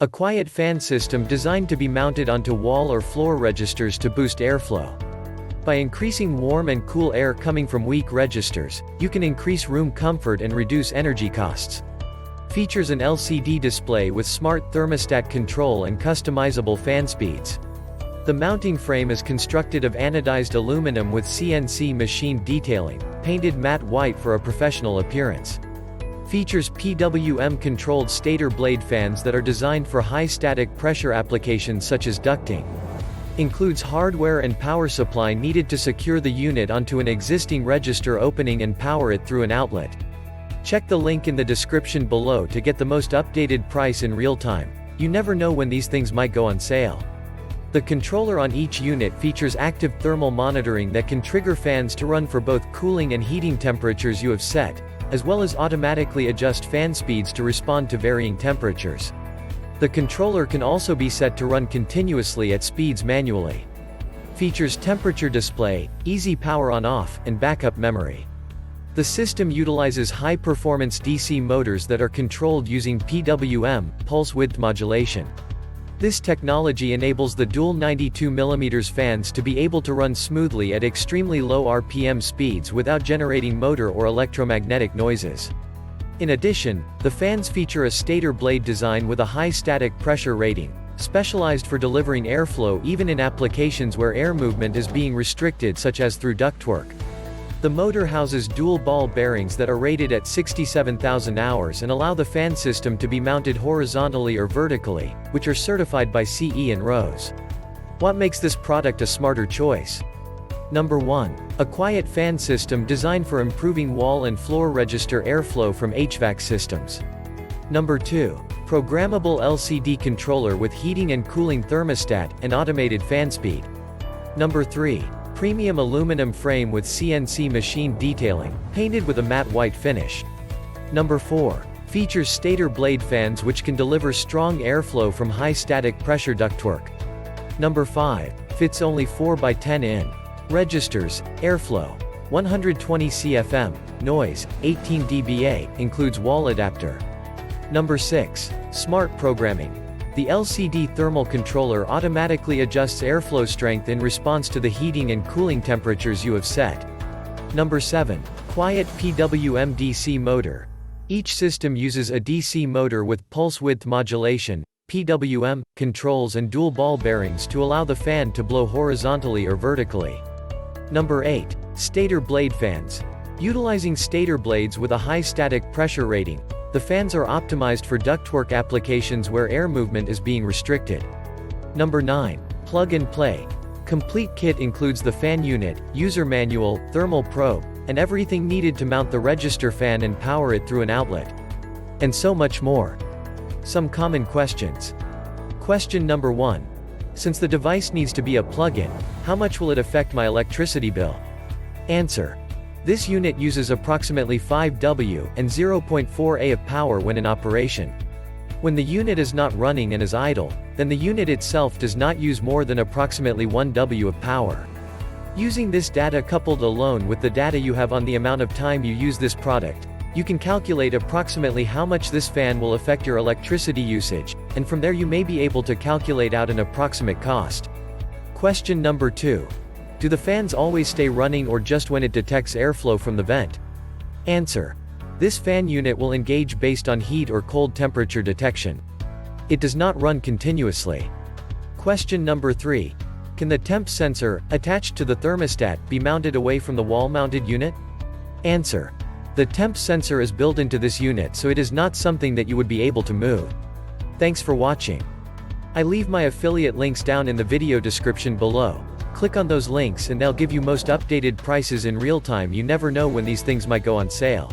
A quiet fan system designed to be mounted onto wall or floor registers to boost airflow. By increasing warm and cool air coming from weak registers, you can increase room comfort and reduce energy costs. Features an LCD display with smart thermostat control and customizable fan speeds. The mounting frame is constructed of anodized aluminum with CNC-machined detailing, painted matte white for a professional appearance. Features PWM-controlled Stator Blade Fans that are designed for high static pressure applications such as ducting. Includes hardware and power supply needed to secure the unit onto an existing register opening and power it through an outlet. Check the link in the description below to get the most updated price in real time. You never know when these things might go on sale. The controller on each unit features active thermal monitoring that can trigger fans to run for both cooling and heating temperatures you have set, as well as automatically adjust fan speeds to respond to varying temperatures. The controller can also be set to run continuously at speeds manually. Features temperature display, easy power on-off, and backup memory. The system utilizes high-performance DC motors that are controlled using PWM, Pulse Width Modulation. This technology enables the dual 92mm fans to be able to run smoothly at extremely low RPM speeds without generating motor or electromagnetic noises. In addition, the fans feature a stator blade design with a high static pressure rating, specialized for delivering airflow even in applications where air movement is being restricted, such as through ductwork. The motor houses dual ball bearings that are rated at 67,000 hours and allow the fan system to be mounted horizontally or vertically, which are certified by CE and RoHS. What makes this product a smarter choice? Number 1. A quiet fan system designed for improving wall and floor register airflow from HVAC systems. Number 2. Programmable LCD controller with heating and cooling thermostat and automated fan speed. Number 3. Premium aluminum frame with CNC machined detailing, painted with a matte white finish. Number 4. Features Stator Blade Fans which can deliver strong airflow from high static pressure ductwork. Number 5. Fits only 4x10 in. Registers, airflow, 120 CFM, noise, 18 dBA, includes wall adapter. Number 6. Smart programming. The LCD thermal controller automatically adjusts airflow strength in response to the heating and cooling temperatures you have set. Number 7. Quiet PWM DC-Motor. Each system uses a DC motor with pulse width modulation, PWM, controls and dual ball bearings to allow the fan to blow horizontally or vertically. Number 8. Stator Blade Fans. Utilizing stator blades with a high static pressure rating, the fans are optimized for ductwork applications where air movement is being restricted. Number 9. Plug and play. Complete kit includes the fan unit, user manual, thermal probe, and everything needed to mount the register fan and power it through an outlet. And so much more. Some common questions. Question number 1. Since the device needs to be a plug-in, how much will it affect my electricity bill? Answer. This unit uses approximately 5 W and 0.4 A of power when in operation. When the unit is not running and is idle, then the unit itself does not use more than approximately 1 W of power. Using this data coupled alone with the data you have on the amount of time you use this product, you can calculate approximately how much this fan will affect your electricity usage, and from there you may be able to calculate out an approximate cost. Question number 2. Do the fans always stay running or just when it detects airflow from the vent? Answer. This fan unit will engage based on heat or cold temperature detection. It does not run continuously. Question number 3. Can the temp sensor, attached to the thermostat, be mounted away from the wall-mounted unit? Answer. The temp sensor is built into this unit, so it is not something that you would be able to move. Thanks for watching. I leave my affiliate links down in the video description below. Click on those links and they'll give you most updated prices in real time. You never know when these things might go on sale.